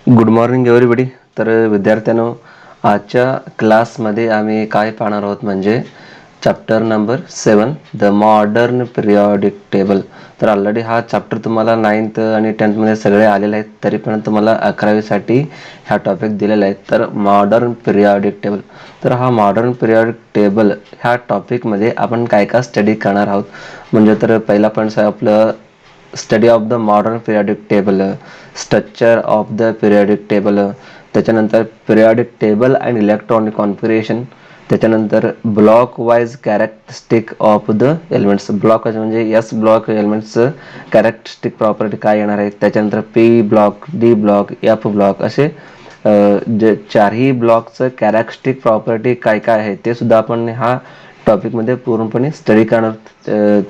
Good morning everybody. तर विद्यार्थ्यांनो, आजच्या क्लासमध्ये आम्ही काय पाहणार आहोत म्हणजे chapter number 7 the modern periodic table. तर ऑलरेडी हा चॅप्टर तुम्हाला 9th आणि 10th मध्ये सगळे आलेले आहेत, तरी पण तुम्हाला 11वीसाठी हा टॉपिक दिलेला आहे. तर मॉडर्न पिरियॉडिक टेबल, तर हा मॉडर्न पिरियॉडिक टेबल ह्या टॉपिकमध्ये आपण काय काय स्टडी करणार आहोत. म्हणजे तर पहिला पॉईंट आहे आपलं study of the modern periodic table, structure of the periodic table, त्याच्यानंतर periodic table and electronic configuration, त्याच्यानंतर block wise characteristic of the elements. Block wise म्हणजे एस ब्लॉक एलिमेंट्सचं कॅरेक्टरिस्टिक प्रॉपर्टी काय येणार आहे, त्याच्यानंतर p block, d block, f block असे जे चारही ब्लॉकचं कॅरेक्टरिस्टिक प्रॉपर्टी काय काय आहे ते सुद्धा आपण हा टॉपिकमध्ये पूर्णपणे स्टडी करणार.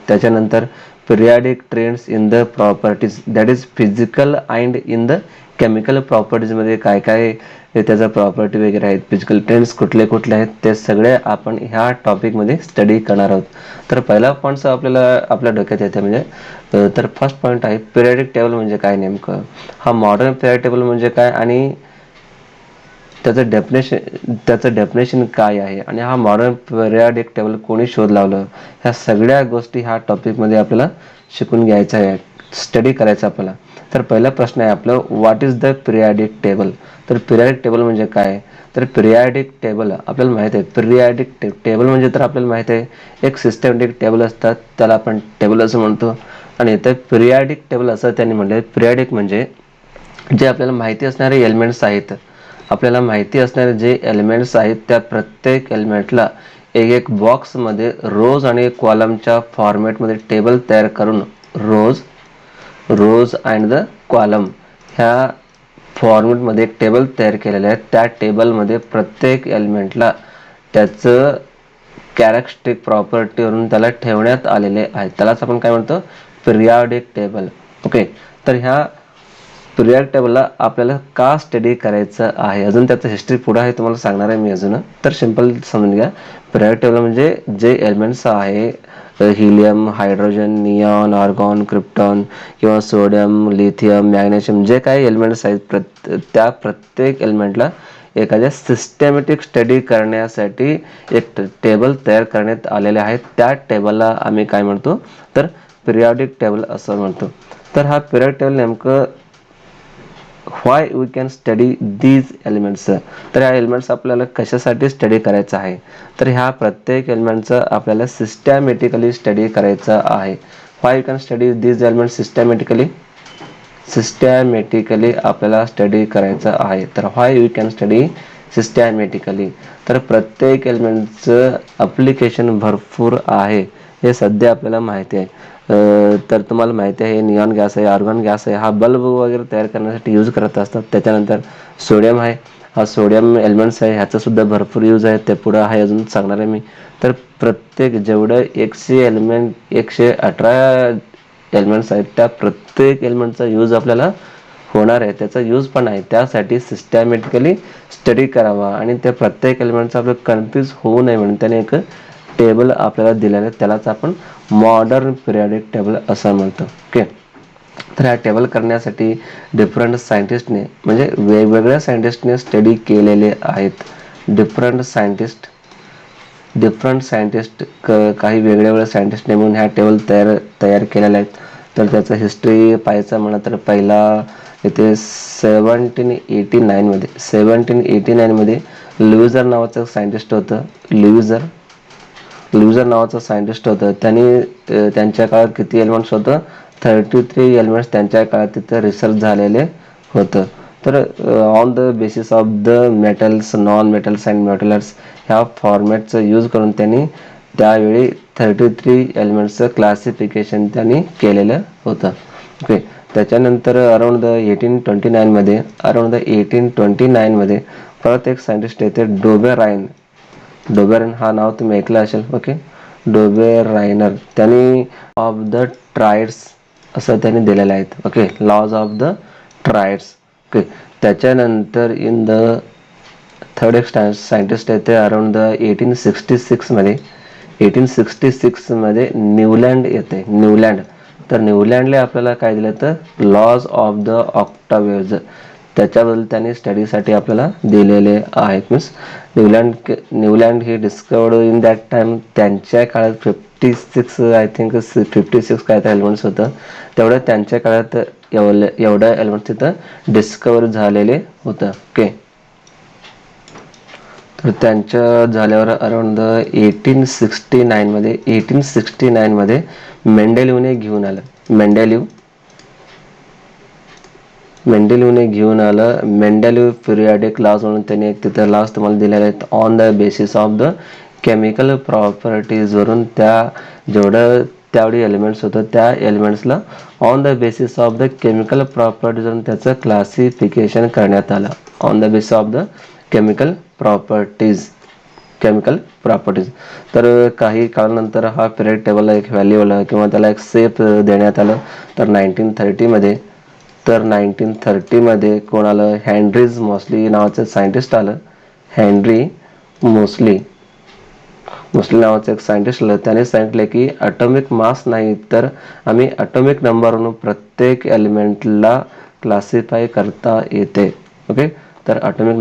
त्याच्यानंतर periodic trends in the properties, that is physical and in the chemical प्रॉपर्टीजमध्ये काय काय त्याचा प्रॉपर्टी वगैरे आहेत, फिजिकल ट्रेंड्स कुठले कुठले आहेत ते सगळे आपण ह्या टॉपिकमध्ये स्टडी करणार आहोत. तर पहिला पॉईंट आपल्याला आपल्या डोक्यात येते म्हणजे तर फर्स्ट पॉईंट आहे पिरियॉडिक टेबल म्हणजे काय नेमकं. हा मॉडर्न पिरियॉडिक टेबल म्हणजे काय आणि त्याचं डेफिनेशन काय आहे आणि हा मॉडर्न पिरियॉडिक टेबल कोणी शोध लावलं, ह्या सगळ्या गोष्टी ह्या टॉपिकमध्ये आपल्याला शिकून घ्यायचं आहे, स्टडी करायचं आपल्याला. तर पहिला प्रश्न आहे आपलं, what is the periodic table. तर पिरियॉडिक टेबल म्हणजे काय. तर पिरियॉडिक टेबल आपल्याला माहित आहे, पिरियॉडिक टेबल म्हणजे तर आपल्याला माहित आहे एक सिस्टमॅटिक टेबल असतात, त्याला आपण टेबल असं म्हणतो. आणि इथं पिरियॉडिक टेबल असं त्यांनी म्हणले, पिरियॉडिक म्हणजे जे आपल्याला माहिती असणारे एलिमेंट्स आहेत, आपल्याला माहिती असणारे जे एलिमेंट्स आहेत त्या प्रत्येक एलिमेंटला एक एक बॉक्समध्ये रोज आणि कॉलमच्या फॉर्मॅटमध्ये टेबल तयार करून रोज अँड द कॉलम ह्या फॉर्मॅटमध्ये एक टेबल तयार केलेलं आहे. त्या टेबलमध्ये प्रत्येक एलिमेंटला त्याचं कॅरेक्टरिस्टिक प्रॉपर्टीवरून त्याला ठेवण्यात आलेले आहे, त्यालाच आपण काय म्हणतो, पिरियॉडिक टेबल. ओके, तर ह्या पिरियॉडिक टेबलला आपल्याला का स्टडी करायचं आहे, अजून त्याचं हिस्ट्री पुढे आहे तुम्हाला सांगणार आहे मी अजून. तर सिंपल समजून घ्या, पिरियॉडिक टेबल म्हणजे जे एलिमेंट्स आहे helium, hydrogen, neon, argon, krypton किंवा सोडियम, लिथियम, मॅग्नेशियम, जे काही एलिमेंट्स आहेत त्या प्रत्येक एलिमेंटला एखाद्या सिस्टमॅटिक स्टडी करण्यासाठी एक टेबल तयार करण्यात आलेले आहेत. त्या टेबलला आम्ही काय म्हणतो, तर पिरियॉडिक टेबल असं म्हणतो. तर हा पिरियॉडिक टेबल नेमकं why we can study these elements. तर ह्या एलिमेंट्स आपल्याला कशासाठी स्टडी करायचं आहे, तर ह्या प्रत्येक एलिमेंटचं आपल्याला सिस्टमॅटिकली स्टडी करायचं आहे. Why you can study these elements systematically आपल्याला स्टडी करायचं आहे. तर why you can study systematically, तर प्रत्येक एलिमेंटचं ॲप्लिकेशन भरपूर आहे हे सध्या आपल्याला माहिती आहे. तर तुम्हाला माहिती आहे निऑन गॅस आहे, आर्गॉन गॅस आहे, हा बल्ब वगैरे तयार करण्यासाठी यूज करत असतात. त्याच्यानंतर सोडियम आहे, हा सोडियम एलिमेंट्स आहे, ह्याचा सुद्धा भरपूर यूज आहे, ते पुढं आहे अजून सांगणार आहे मी. तर प्रत्येक जेवढं 118 एलिमेंट्स आहेत त्या प्रत्येक एलिमेंटचा यूज आपल्याला होणार आहे, त्याचा यूज पण आहे, त्यासाठी सिस्टमॅटिकली स्टडी करावा आणि त्या प्रत्येक एलिमेंटचा आपलं कन्फ्यूज होऊ नये म्हणून त्याने एक टेबल आपल्याला दिलेलं आहे, त्यालाच आपण मॉडर्न पिरियॉडिक टेबल असं म्हणतो. ओके, तर हा टेबल करण्यासाठी डिफरंट सायंटिस्टने म्हणजे वेगवेगळ्या सायंटिस्टने स्टडी केलेले आहेत. डिफरंट सायंटिस्ट काही वेगवेगळ्या सायंटिस्टने म्हणून ह्या टेबल तयार केलेल्या आहेत. तर त्याचं हिस्ट्री पाहायचं म्हणलं तर पहिला इथे 1789 मध्ये लुईजर नावाचं सायंटिस्ट होतं. लुईजर नावाचं सायंटिस्ट होतं. त्यांनी त्यांच्या काळात किती एलिमेंट्स होतं, 33 एलिमेंट्स त्यांच्या काळात तिथं रिसर्च झालेले होतं. तर on the basis of the metals, non metals and modulars ह्या फॉर्मॅटचं यूज करून त्यांनी त्यावेळी 33 एलिमेंट्सचं क्लासिफिकेशन त्यांनी केलेलं होतं. ओके, त्याच्यानंतर अराउंड द 1829 मध्ये परत एक सायंटिस्ट येते डोबेरायन हा नाव तुम्ही ऐकलं असेल. ओके, डोबेरायनर, त्यांनी ऑफ द ट्रायड्स असं त्यांनी दिलेलं आहेत. Okay, laws of the triads. Okay, त्याच्यानंतर इन द थर्ड एक सायंटिस्ट येते अराउंड द 1866 मध्ये न्यूलँड येते. तर न्यूलँडला आपल्याला काय दिलं तर लॉज ऑफ द ऑक्टावेव्ज, त्याच्याबद्दल त्यांनी स्टडीसाठी आपल्याला दिलेले आहेत. Means Newlands he discovered in that time. त्यांच्या काळात 56 आय थिंक 56 काय तर एलिमेंट्स होतं. तेवढं त्यांच्या काळात एवढं एलिमेंट्स तिथं डिस्कवर झालेले होतं. ओके, तर त्यांच्या झाल्यावर अराउंड 1869 मध्ये मेंडेलिव्हने घेऊन आलं. मेंडेलिव्हने घेऊन आलं मेंडेलिव्ह पिरियडिक लॉज म्हणून त्यांनी एक तिथं लॉज तुम्हाला दिलेले आहेत. On the basis of the chemical properties वरून त्या जेवढं त्यावेळी एलिमेंट्स होतं त्या एलिमेंट्सला on the basis of the chemical properties वरून त्याचं क्लासिफिकेशन करण्यात आलं. On the basis of the chemical properties. तर काही काळानंतर हा पिरियड टेबलला एक व्हॅल्यू आलं किंवा त्याला एक सेप देण्यात आलं. तर 1930 मध्ये कोण आलं? हेनरीज मोस्ली नावाचं सायंटिस्ट आलं. हेनरी मोस्ली नावाचं एक सायंटिस्ट आलं. त्याने सांगितलं की ॲटॉमिक मास नाही तर आम्ही ॲटॉमिक नंबरवरून प्रत्येक एलिमेंटला क्लासिफाय करता येते. ओके, तर ॲटॉमिक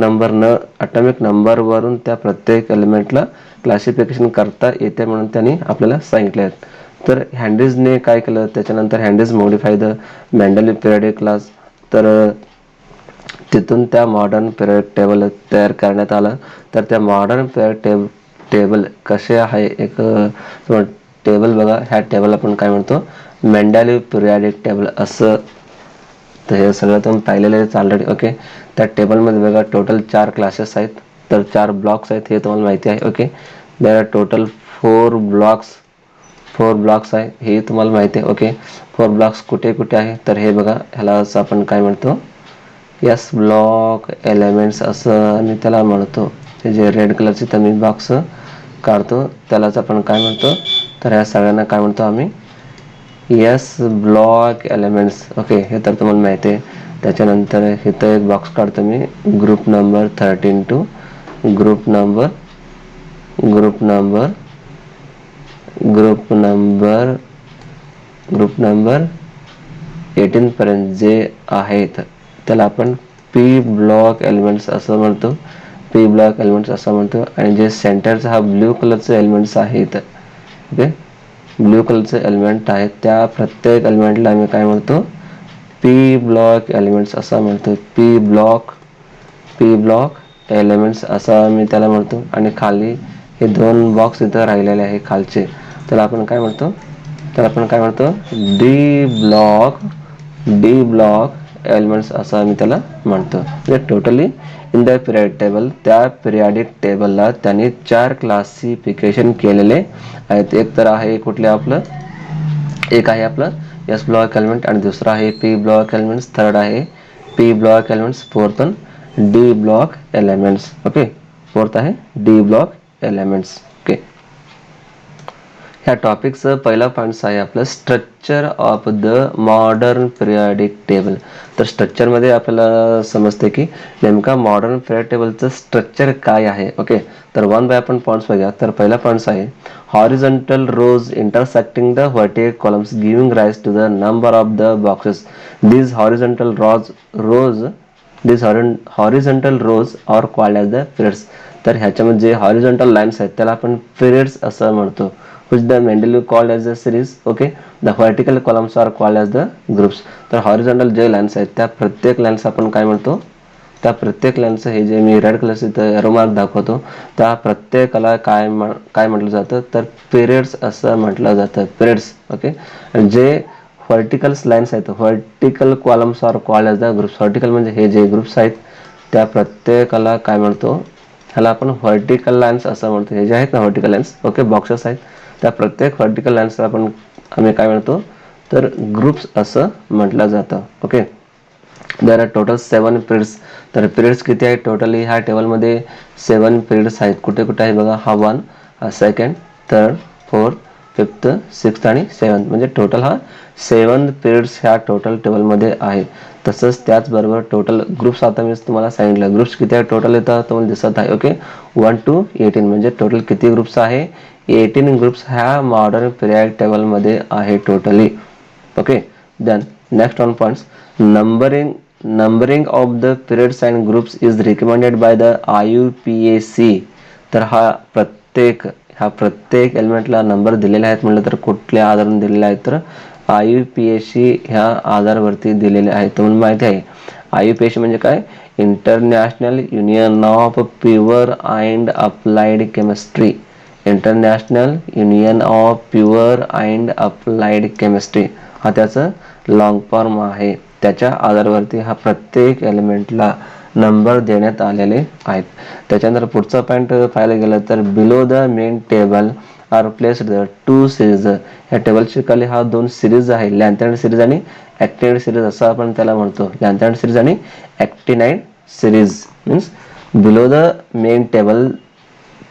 नंबरवरून त्या प्रत्येक एलिमेंटला क्लासिफिकेशन करता येते म्हणून त्यांनी आपल्याला सांगितले आहेत. तर हेनरीजने काय केलं? त्याच्यानंतर Henry's modify the Mendeleev periodic class. तर तिथून त्या मॉडर्न पिरियड टेबल तयार करण्यात आलं. तर त्या मॉडर्न पिरियड टेबल कसे आहे? एक टेबल बघा, ह्या टेबल आपण काय म्हणतो? मेंडेलिव्ह पिरियडिक टेबल असं. तर हे सगळं तुम्ही पाहिलेलं आहे ऑलरेडी. ओके, त्या टेबलमध्ये बघा टोटल 4 क्लासेस आहेत. तर 4 ब्लॉक्स आहेत हे तुम्हाला माहिती आहे. Okay, there R total 4 blocks आहे हे तुम्हाला माहिती आहे. ओके, 4 ब्लॉक्स कुठे कुठे आहे? तर हे बघा, ह्यालाच आपण काय म्हणतो? एस ब्लॉक एलिमेंट्स असं आम्ही त्याला म्हणतो. हे जे रेड कलरचे तर मी बॉक्स काढतो त्यालाच आपण काय म्हणतो? तर ह्या सगळ्यांना काय म्हणतो आम्ही? S block elements. ओके, हे तर तुम्हाला माहिती आहे. त्याच्यानंतर इथं एक बॉक्स काढतो मी, group number 13 to group number 18 पर्यंत जे आहेत त्याला आपण पी ब्लॉक एलिमेंट्स असं म्हणतो. आणि जे सेंटरचा हा ब्ल्यू कलरचे एलिमेंट्स आहेत. ओके, ब्ल्यू कलरचे एलिमेंट आहेत त्या प्रत्येक एलिमेंटला आम्ही काय म्हणतो? पी ब्लॉक एलिमेंट्स असं म्हणतो. पी ब्लॉक एलिमेंट्स असं आम्ही त्याला म्हणतो. आणि खाली हे 2 बॉक्स इथं राहिलेले आहे खालचे, त्याला आपण काय म्हणतो? डी ब्लॉक एलिमेंट्स असं आम्ही त्याला म्हणतो. म्हणजे totally in the period table, त्या पिरियडिक टेबलला त्यांनी 4 क्लासिफिकेशन केलेले आहेत. एक तर आहे कुठले आपलं? एक आहे आपलं एस ब्लॉक एलिमेंट, आणि दुसरा आहे पी ब्लॉक एलिमेंट्स, थर्ड आहे P block elements, fourth D block elements. Okay, fourth आहे डी ब्लॉक एलिमेंट्स. ओके, ह्या टॉपिकचं पहिला पॉईंट आहे आपलं structure of the modern periodic table. तर स्ट्रक्चरमध्ये आपल्याला समजते की नेमका मॉडर्न पिरियड टेबलचं स्ट्रक्चर काय आहे. ओके, तर वन बाय आपण पॉईंट्स बघूया. तर पहिला पॉईंट्स आहे horizontal rows intersecting the vertical columns giving rise to the number of the boxes. these horizontal rows are called as the periods. तर ह्याच्यामध्ये जे हॉरिझॉन्टल लाईन्स आहेत त्याला आपण पिरियड्स असं म्हणतो. which the Mendeleev called as the series. okay, the vertical columns are called as the groups. तर horizontal जे लाईन्स आहेत त्या प्रत्येक लाईन्स आपण काय म्हणतो? त्या प्रत्येक लाईनचं हे जे मी रेड कलरचं इथं एरो मार्क दाखवतो त्या प्रत्येकाला काय म्हटलं जातं? तर पिरियड्स असं म्हटलं जातं. पिरियड्स. ओके, जे व्हर्टिकल लाईन्स आहेत, vertical columns are called as the groups. Vertical म्हणजे हे जे ग्रुप्स आहेत त्या प्रत्येकाला काय म्हणतो? ह्याला आपण व्हर्टिकल लाईन्स असं म्हणतो. हे जे आहेत ना व्हर्टिकल लाईन्स, ओके, बॉक्सेस आहेत, त्या प्रत्येक व्हर्टिकल लाईन्सला आम्ही काय म्हणतो? तर ग्रुप्स असं म्हटलं जातं. Okay, there R total 7 periods. तर पिरियड्स किती आहेत टोटली? ह्या टेबलमध्ये 7 पिरियड्स आहेत. कुठे कुठे आहे बघा? हा 1, हा 2nd, 3rd, 4th, 5th, 6th आणि 7th. म्हणजे टोटल हा 7 पिरियड्स ह्या टोटल टेबलमध्ये आहे. तसंच त्याचबरोबर टोटल ग्रुप्स आता मी तुम्हाला सांगितलं ग्रुप्स किती आहे टोटल येतं तुम्हाला दिसत आहे. ओके, 1 to 18 म्हणजे टोटल किती ग्रुप्स आहे? 18 ग्रुप्स ह्या मॉडर्न पिरियड टेबलमध्ये आहे totally. Okay, then next 1 points numbering numbering of the periods and groups is recommended by the IUPAC. तर ह्या प्रत्येक एलिमेंटला नंबर दिलेले आहेत म्हटलं तर कुठल्या आधारावर दिलेले आहेत तर IUPAC ह्या आधारावरती दिलेले आहेत. तुम्हाला माहिती आहे IUPAC म्हणजे काय? International union of pure and applied chemistry. International union of pure and applied chemistry हा त्याचं लॉंग फॉर्म आहे. त्याच्या आधारावरती हा प्रत्येक एलिमेंटला नंबर देण्यात आलेले आहेत. त्याच्यानंतर पुढचा पॉईंट पाहायला गेलं तर below the main table are placed the 2 series. ह्या टेबलच्या खाली हा 2 सिरीज आहे, लॅन्थॅनाइड सिरीज आणि ॲक्टिनाइड सिरीज असं आपण त्याला म्हणतो. लॅन्थॅनाइड सिरीज आणि actinide series means below the main table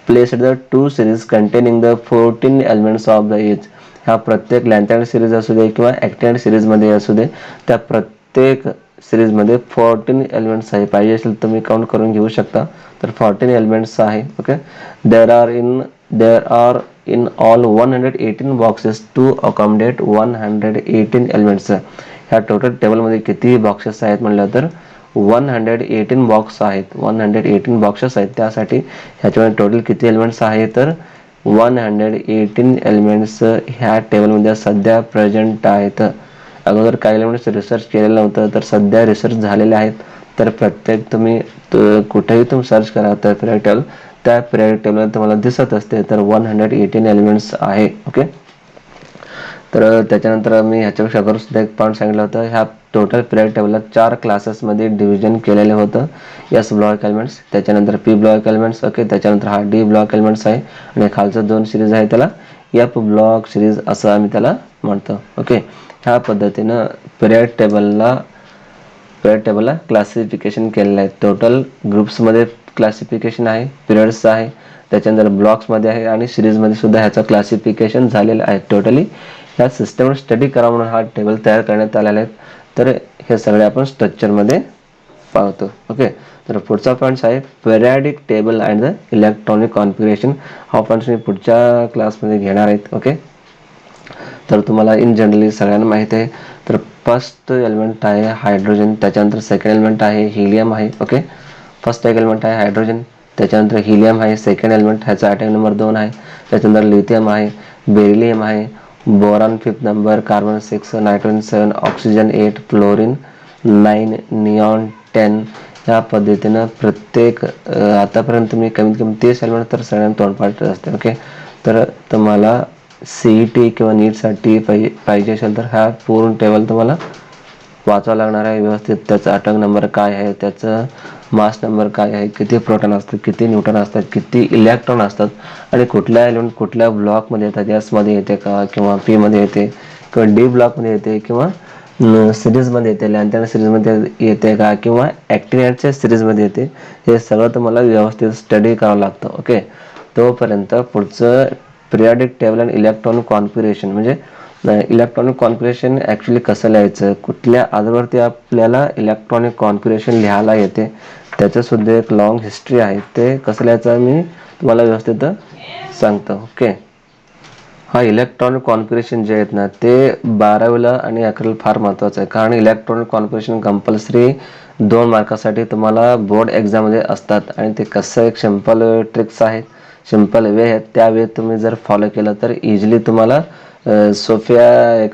placed the 2 series containing the 14 elements of the each. ह्या प्रत्येक लॅन्थॅनाइड सिरीज असू दे किंवा ॲक्टिनाइड सिरीज मध्ये असू दे त्या प्रत्येक सिरीज मध्ये 14 एलिमेंट्स आहे. पाहिजे असेल तुम्ही काउंट करून घेऊ शकता. तर 14 एलिमेंट्स आहे. Okay. There are in all 118 boxes to accommodate 118 elements. ह्या टोटल टेबलमध्ये किती बॉक्सेस आहेत म्हणलं तर 118 बॉक्स आहेत. 118 बॉक्सेस आहेत. त्यासाठी ह्याच्यामध्ये टोटल किती एलिमेंट्स आहेत तर 118 एलिमेंट्स ह्या टेबलमध्ये सध्या प्रेझेंट आहेत. अगोदर काही एलिमेंट्स रिसर्च केलेलं नव्हतं तर सध्या रिसर्च झालेले आहेत. तर प्रत्येक तुम्ही कुठेही तुम्ही सर्च करा तर पिरियड टेबल त्या पिरियड टेबलमध्ये तुम्हाला दिसत असते. तर 118 एलिमेंट्स आहे. ओके. तर त्याच्यानंतर मी ह्याच्यापेक्षा अगोदर सुद्धा एक पॉईंट सांगितलं होतं. ह्या टोटल पिरियड टेबलला 4 क्लासेसमध्ये डिव्हिजन केलेलं होतं. S ब्लॉक एलिमेंट्स, त्याच्यानंतर P ब्लॉक एलिमेंट्स. ओके. त्याच्यानंतर हा D ब्लॉक एलिमेंट्स आहे आणि खालचं 2 सिरीज आहे त्याला F ब्लॉक सिरीज असं आम्ही त्याला म्हणतो. ओके. ह्या पद्धतीनं पिरियड टेबलला क्लासिफिकेशन केलेलं आहे. टोटल ग्रुप्समध्ये क्लासिफिकेशन आहे, पिरियड्स आहे, त्याच्यानंतर ब्लॉक्समध्ये आहे आणि सिरीजमध्ये सुद्धा ह्याचं क्लासिफिकेशन झालेलं आहे. टोटली ह्या सिस्टमवर स्टडी करा म्हणून हा टेबल तयार करण्यात आलेला आहे. तर हे सगळे आपण स्ट्रक्चरमध्ये पाहतो. ओके. तर पुढचा पॉईंट आहे periodic table and the electronic configuration. हा पॉईंट मी पुढच्या क्लासमध्ये घेणार आहेत. ओके. तर तुम्हाला इन जनरली सगळ्यांना माहिती आहे. तर फर्स्ट एलिमेंट आहे हायड्रोजन, त्याच्यानंतर सेकंड एलिमेंट आहे हिलियम आहे. ओके. फर्स्ट एक एलिमेंट आहे हायड्रोजन, त्याच्यानंतर हिलियम आहे सेकंड एलिमेंट, ह्याचा ॲटॉमिक नंबर 2 आहे. त्याच्यानंतर लिथियम आहे, बेरिलियम आहे, boron 5th number, carbon 6, nitrogen 7, oxygen 8, fluorine 9, neon 10. ह्या पद्धतीनं प्रत्येक आतापर्यंत मी कमीत कमी 30 एलिमेंट तर सगळ्यांना तोंडपाठ असते. ओके. तर तुम्हाला CET किंवा नीटसाठी पाहिजे असेल तर हा पूर्ण टेबल तुम्हाला वाचावं लागणार आहे व्यवस्थित. त्याचा ॲटॉमिक नंबर काय आहे, त्याचं मास नंबर काय आहे, किती प्रोटॉन असतात, किती न्यूट्रॉन असतात, किती इलेक्ट्रॉन असतात आणि कुठल्या एलिमेंट कुठल्या ब्लॉकमध्ये येतात, एसमध्ये येते का किंवा Pमध्ये येते किंवा D ब्लॉकमध्ये येते किंवा सिरीजमध्ये येते, लॅन्थॅनाइड सिरीजमध्ये येते का किंवा ॲक्टिनाइडच्या सिरीजमध्ये येते. हे सगळं तुम्हाला व्यवस्थित स्टडी करावं लागतं. ओके. तोपर्यंत पुढचं periodic table and electronic configuration म्हणजे इलेक्ट्रॉनिक कॉन्फिगरेशन ॲक्च्युली कसं लिहायचं, कुठल्या आधारावरती आपल्याला इलेक्ट्रॉनिक कॉन्फिगरेशन लिहायला येते, त्याचंसुद्धा एक लॉंग हिस्ट्री आहे. ते कसं लिहायचं मी तुम्हाला व्यवस्थित सांगतो. ओके. हा इलेक्ट्रॉनिक कॉन्फिगरेशन जे आहेत ना ते 12वीला आणि 11वीला फार महत्त्वाचं आहे. कारण इलेक्ट्रॉनिक कॉन्फिगरेशन कंपल्सरी 2 मार्कासाठी तुम्हाला बोर्ड एक्झाममध्ये असतात आणि ते कसं एक सिम्पल ट्रिक्स आहेत, सिम्पल वे आहेत. त्या वे तुम्ही जर फॉलो केलं तर इझिली तुम्हाला सोप्या एक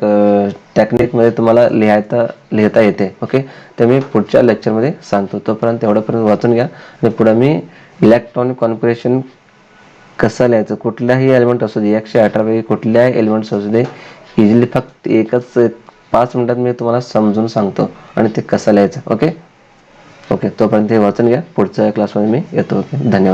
टेक्निकमध्ये तुम्हाला लिहिता येते. ओके. ते मी पुढच्या लेक्चरमध्ये सांगतो. तोपर्यंत एवढंपर्यंत वाचून घ्या आणि पुढे मी इलेक्ट्रॉनिक कॉन्फिगरेशन कसं लिहायचं, कुठल्याही एलिमेंट असू दे, 118 पैकी कुठल्याही एलिमेंट्स असू दे, इझिली फक्त 5 मिनिटात मी तुम्हाला समजून सांगतो आणि ते कसं लिहायचं. ओके. ओके. तोपर्यंत हे वाचून घ्या. पुढच्या क्लासमध्ये मी येतो. ओके. धन्यवाद.